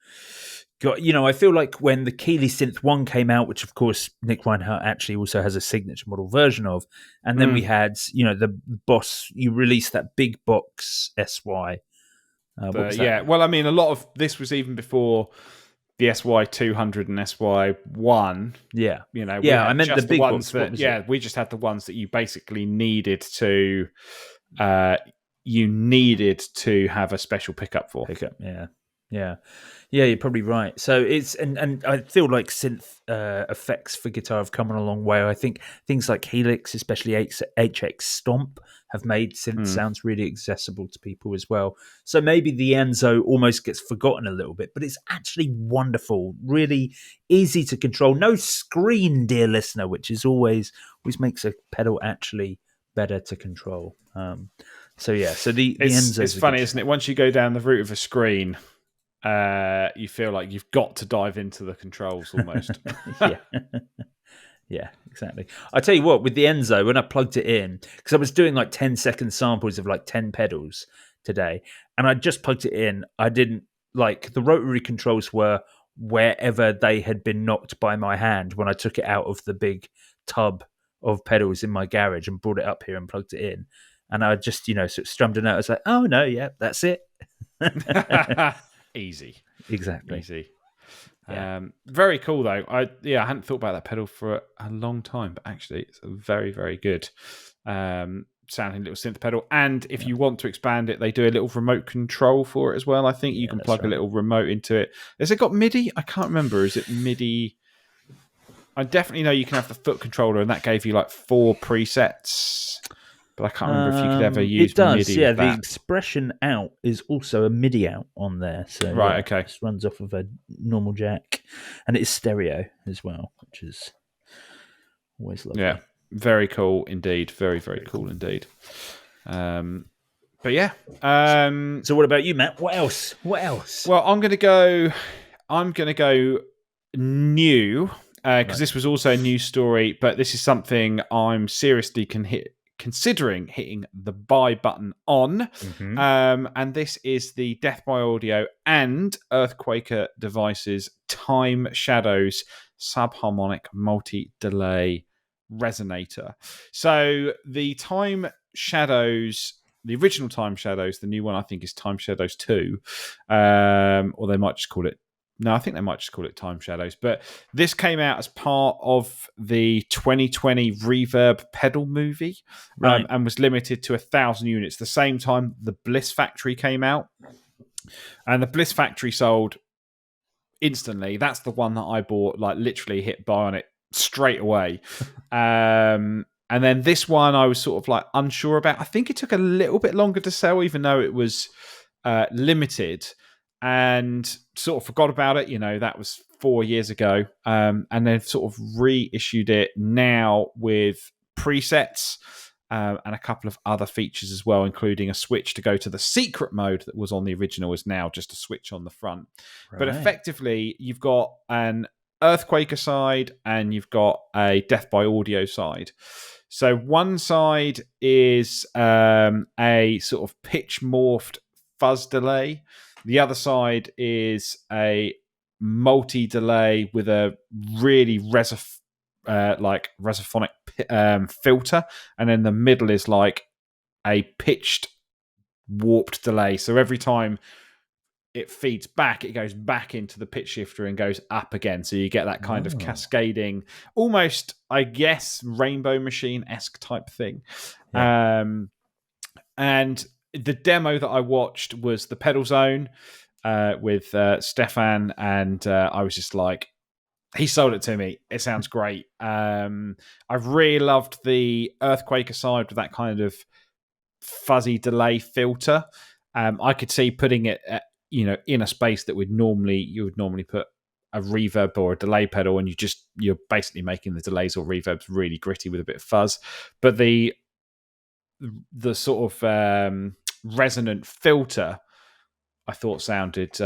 got. I feel like when the Keeley Synth 1 came out, which of course Nick Reinhardt actually also has a signature model version of, and then we had the Boss. You released that big box SY. Well, I mean, a lot of this was even before the SY200 and SY1. Yeah. I meant the big ones box. we just had the ones that you basically needed to have a special pickup for. Yeah, you're probably right. So it's and I feel like synth effects for guitar have come on a long way. I think things like Helix, especially HX Stomp, have made synth sounds really accessible to people as well. So maybe the Enzo almost gets forgotten a little bit, but it's actually wonderful, really easy to control. No screen, dear listener, which is always makes a pedal actually better to control. So the Enzo. It's funny, isn't it? Once you go down the route of a screen, you feel like you've got to dive into the controls almost. Yeah, exactly. I tell you what, with the Enzo, when I plugged it in, because I was doing like 10-second samples of like 10 pedals today, and I just plugged it in, I didn't like the rotary controls were wherever they had been knocked by my hand when I took it out of the big tub of pedals in my garage and brought it up here and plugged it in. And I just, sort of strummed it out. I was like, oh no, yeah, that's it. Easy. Exactly. Easy. Yeah. Very cool though. I hadn't thought about that pedal for a long time, but actually it's a very, very good sounding little synth pedal. And if you want to expand it, they do a little remote control for it as well. I think you can plug a little remote into it. Has it got MIDI? I can't remember. Is it MIDI? I definitely know you can have the foot controller, and that gave you like 4 presets. But I can't remember if you could ever use MIDI. Yeah, the expression out is also a MIDI out on there. So okay. It runs off of a normal jack, and it is stereo as well, which is always lovely. Yeah, very cool indeed. Very, very cool indeed. But yeah. So what about you, Matt? What else? Well, I'm gonna go new because this was also a news story, but this is something I'm seriously considering hitting the buy button on. And this is the Death by Audio and Earthquaker Devices Time Shadows subharmonic multi-delay resonator. So the Time Shadows, the original Time Shadows, the new one I think is Time Shadows 2, or they might just call it, no, I think they might just call it Time Shadows. But this came out as part of the 2020 Reverb pedal movie, and was limited to 1,000 units. The same time the Bliss Factory came out. And the Bliss Factory sold instantly. That's the one that I bought, like literally hit buy on it straight away. And then this one I was sort of like unsure about. I think it took a little bit longer to sell, even though it was limited, and sort of forgot about it. That was 4 years ago. And they've sort of reissued it now with presets and a couple of other features as well, including a switch to go to the secret mode that was on the original is now just a switch on the front. Right. But effectively, you've got an Earthquaker side and you've got a Death by Audio side. So one side is a sort of pitch morphed fuzz delay. The other side is a multi delay with a really resophonic filter, and then the middle is like a pitched warped delay. So every time it feeds back, it goes back into the pitch shifter and goes up again. So you get that kind of cascading, almost, I guess, Rainbow Machine-esque type thing. Yeah. And the demo that I watched was the Pedal Zone with Stefan, and I was just like, he sold it to me. It sounds great. I've really loved the Earthquaker side with that kind of fuzzy delay filter. I could see putting it in a space that you would normally put a reverb or a delay pedal, and you're basically making the delays or reverbs really gritty with a bit of fuzz. But the sort of resonant filter I thought sounded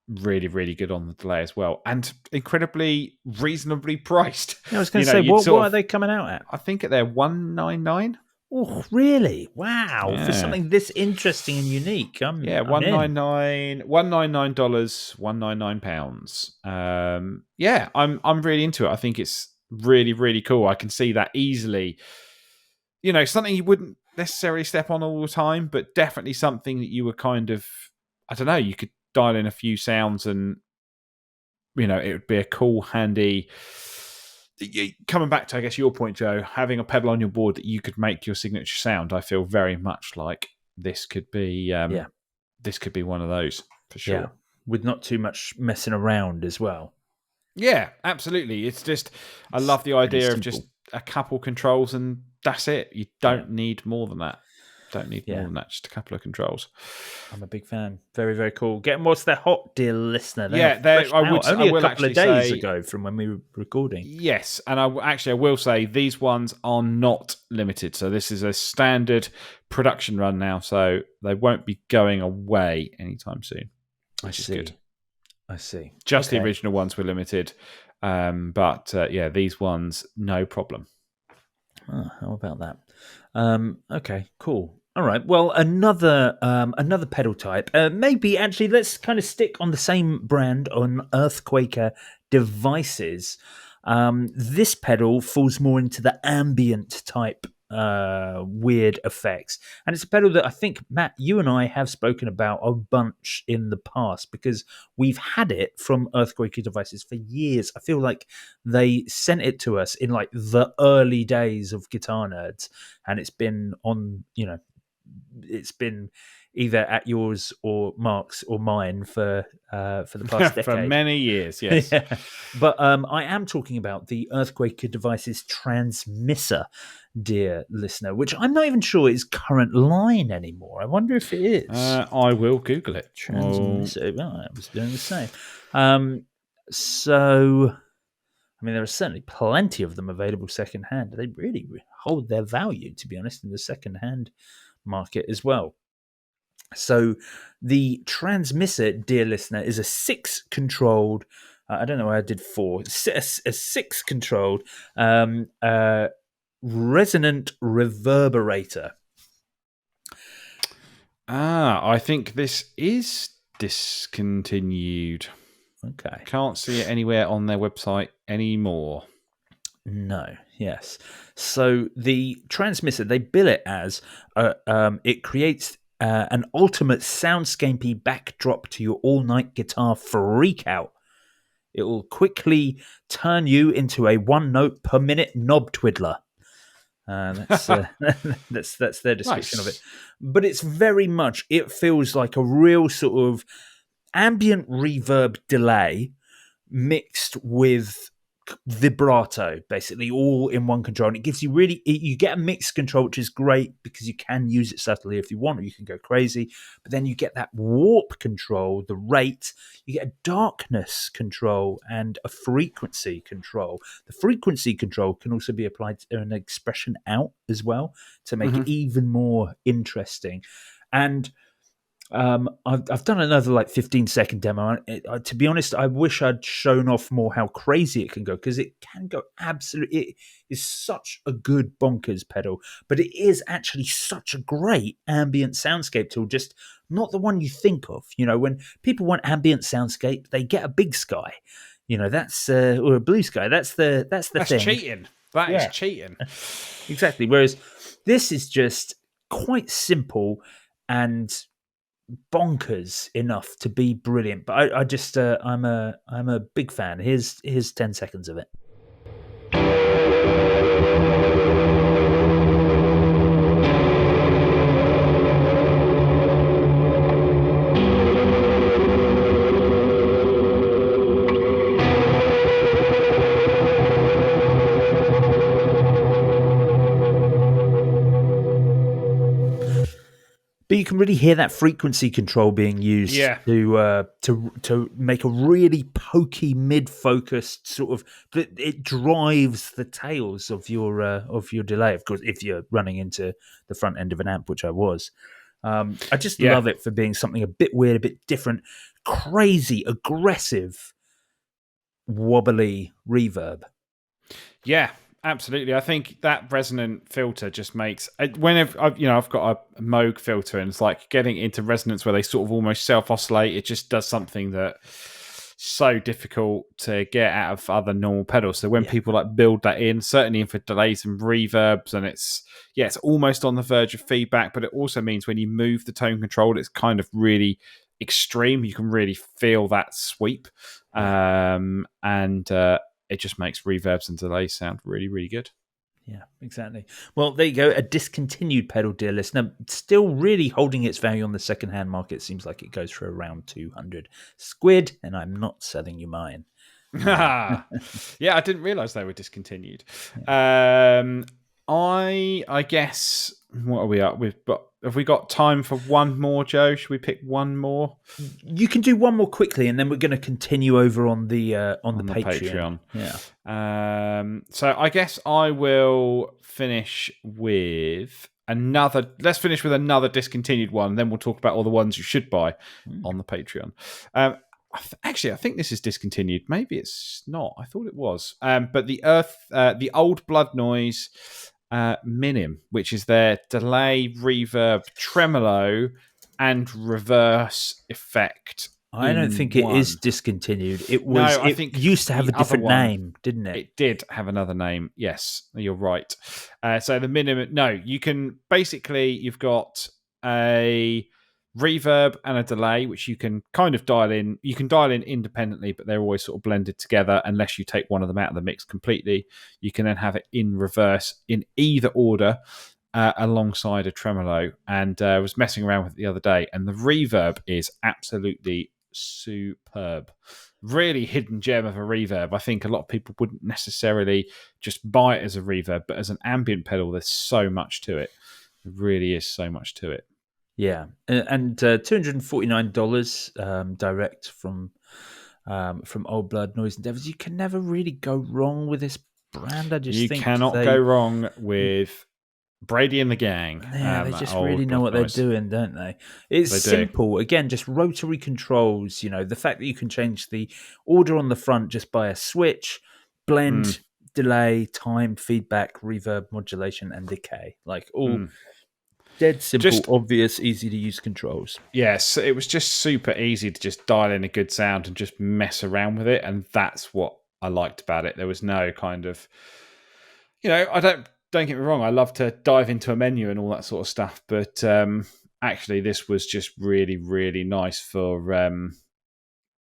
really, really good on the delay as well, and incredibly reasonably priced. I was going to say, what are they coming out at? I think they're $199. Oh, really? Wow! Yeah. For something this interesting and unique, $199, £199. Yeah, I'm really into it. I think it's really, really cool. I can see that easily. Something you wouldn't necessarily step on all the time, but definitely something that you were kind of, I don't know, you could dial in a few sounds and it would be a cool, handy, coming back to, I guess, your point, Joe, having a pedal on your board that you could make your signature sound. I feel very much like this could be this could be one of those for sure. Yeah. With not too much messing around as well. Yeah, absolutely. It's just, I love the idea of just a couple controls and that's it. You don't need more than that. Don't need more than that, just a couple of controls. I'm a big fan. Very, very cool. Getting what's their hot, dear listener. Only a couple of days ago from when we were recording. Yes, and I will say these ones are not limited. So this is a standard production run now, so they won't be going away anytime soon, which is good. I see. Just the original ones were limited, but these ones, no problem. Oh, how about that? Okay, cool. All right. Well, another pedal type. Maybe actually, let's kind of stick on the same brand on Earthquaker devices. This pedal falls more into the ambient type weird effects, and it's a pedal that I think, Matt, you and I have spoken about a bunch in the past because we've had it from Earthquaker devices for years. I feel like they sent it to us in like the early days of Guitar Nerds, and it's been on, it's been either at yours or Mark's or mine for the past decade. For many years, yes. Yeah. But I am talking about the Earthquaker devices transmitter, dear listener, which I'm not even sure is current line anymore. I wonder if it is. I will Google it. Transmitter. Well, I was doing the same. So, I mean, there are certainly plenty of them available secondhand. They really hold their value, to be honest, in the secondhand market as well. So the transmitter, dear listener, is a 6-controlled, I don't know why I did 4, a 6-controlled resonant reverberator. I think this is discontinued. Okay. Can't see it anywhere on their website anymore. No, yes. So the transmitter, they bill it as it creates an ultimate soundscapey backdrop to your all-night guitar freakout. It will quickly turn you into a 1 note per minute knob twiddler. That's their description of it. But it's very much, it feels like a real sort of ambient reverb delay mixed with vibrato, basically all in one control, and it gives you you get a mixed control, which is great because you can use it subtly if you want, or you can go crazy. But then you get that warp control, the rate, you get a darkness control and a frequency control. The frequency control can also be applied to an expression out as well to make it even more interesting. And I've done another like 15-second demo. To be honest, I wish I'd shown off more how crazy it can go, because it can go absolutely. It is such a good bonkers pedal, but it is actually such a great ambient soundscape tool. Just not the one you think of. When people want ambient soundscape, they get a big sky. That's or a blue sky. That's the thing. Cheating. That is cheating. Exactly. Whereas this is just quite simple and bonkers enough to be brilliant. But I just I'm a big fan. Here's 10 seconds of it. But you can really hear that frequency control being used to make a really pokey mid-focused sort of. It drives the tails of your delay. Of course, if you're running into the front end of an amp, which I was, I just love it for being something a bit weird, a bit different, crazy, aggressive, wobbly reverb. Yeah. Absolutely, I think that resonant filter just makes whenever I've got a Moog filter, and it's like getting into resonance where they sort of almost self-oscillate. It just does something that so difficult to get out of other normal pedals. So when people like build that in, certainly in for delays and reverbs, and it's almost on the verge of feedback, but it also means when you move the tone control, it's kind of really extreme. You can really feel that sweep, it just makes reverbs and delays sound really, really good. Yeah, exactly. Well, there you go. A discontinued pedal, dear listener. Still really holding its value on the second-hand market. Seems like it goes for around 200 squid, and I'm not selling you mine. Yeah, I didn't realise they were discontinued. I guess, what are we up with? But have we got time for one more, Joe? Should we pick one more? You can do one more quickly, and then we're going to continue over on the Patreon. Yeah. So I guess I will finish with another. Let's finish with another discontinued one, and then we'll talk about all the ones you should buy on the Patreon. Actually, I think this is discontinued. Maybe it's not. I thought it was. But the Old Blood Noise Minim, which is their delay, reverb, tremolo, and reverse effect. I don't think it is discontinued. It was. I think used to have a different name, didn't it? It did have another name. Yes, you're right. So the minimum. No, you can basically. You've got a reverb and a delay, which you can kind of dial in. You can dial in independently, but they're always sort of blended together unless you take one of them out of the mix completely. You can then have it in reverse in either order alongside a tremolo. And I was messing around with it the other day, and the reverb is absolutely superb. Really hidden gem of a reverb. I think a lot of people wouldn't necessarily just buy it as a reverb, but as an ambient pedal, there's so much to it. There really is so much to it. Yeah, and $249 direct from Old Blood Noise Endeavors. You can never really go wrong with this brand. I just think you cannot go wrong with Brady and the gang. Yeah, they just really know what they're doing, don't they? It's simple. Again, just rotary controls. The fact that you can change the order on the front just by a switch, blend, delay, time, feedback, reverb, modulation, and decay. Like all. Dead simple, obvious, easy to use controls. Yes, it was just super easy to just dial in a good sound and just mess around with it, and that's what I liked about it. There was no kind of, I don't get me wrong, I love to dive into a menu and all that sort of stuff, but actually this was just really, really nice for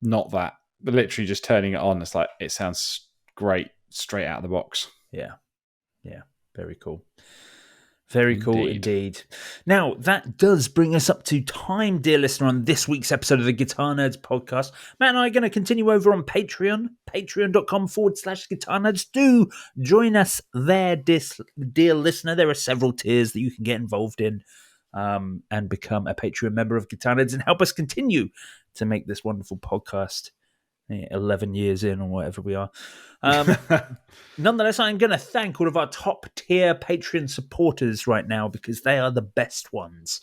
not that, but literally just turning it on. It's like it sounds great straight out of the box. Yeah, very cool. Very cool indeed. Now, that does bring us up to time, dear listener, on this week's episode of the Guitar Nerds podcast. Matt and I are going to continue over on Patreon, patreon.com/Guitar Nerds. Do join us there, dear listener. There are several tiers that you can get involved in and become a Patreon member of Guitar Nerds and help us continue to make this wonderful podcast 11 years in or whatever we are. Nonetheless, I'm going to thank all of our top tier Patreon supporters right now because they are the best ones.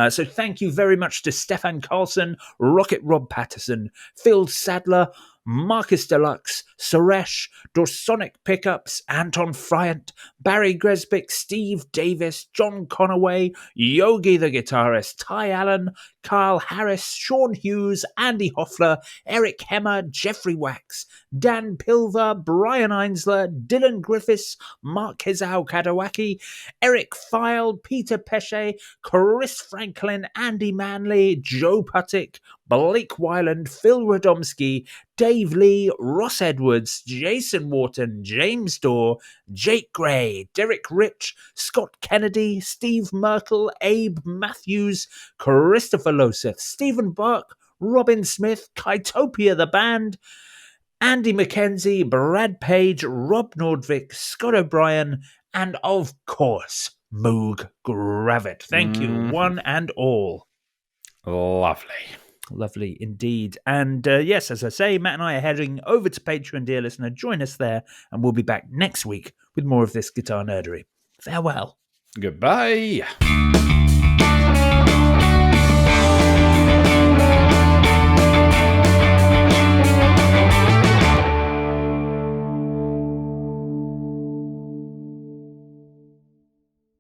So thank you very much to Stefan Carlson, Rocket Rob Patterson, Phil Sadler, Marcus Deluxe, Suresh, Dorsonic Pickups, Anton Fryant, Barry Gresbick, Steve Davis, John Conaway, Yogi the Guitarist, Ty Allen, Kyle Harris, Sean Hughes, Andy Hoffler, Eric Hemmer, Jeffrey Wax, Dan Pilver, Brian Einsler, Dylan Griffiths, Mark Hizau Kadawaki, Eric File, Peter Pesce, Chris Franklin, Andy Manley, Joe Puttick, Blake Wyland, Phil Radomski, Dave Lee, Ross Edwards, Jason Wharton, James Dorr, Jake Gray, Derek Rich, Scott Kennedy, Steve Merkel, Abe Matthews, Christopher Loseth, Stephen Burke, Robin Smith, Kytopia the Band, Andy McKenzie, Brad Page, Rob Nordvik, Scott O'Brien, and of course, Moog Gravit. Thank you, one and all. Lovely. Lovely indeed. And yes, as I say, Matt and I are heading over to Patreon, dear listener. Join us there, and we'll be back next week with more of this guitar nerdery. Farewell. Goodbye.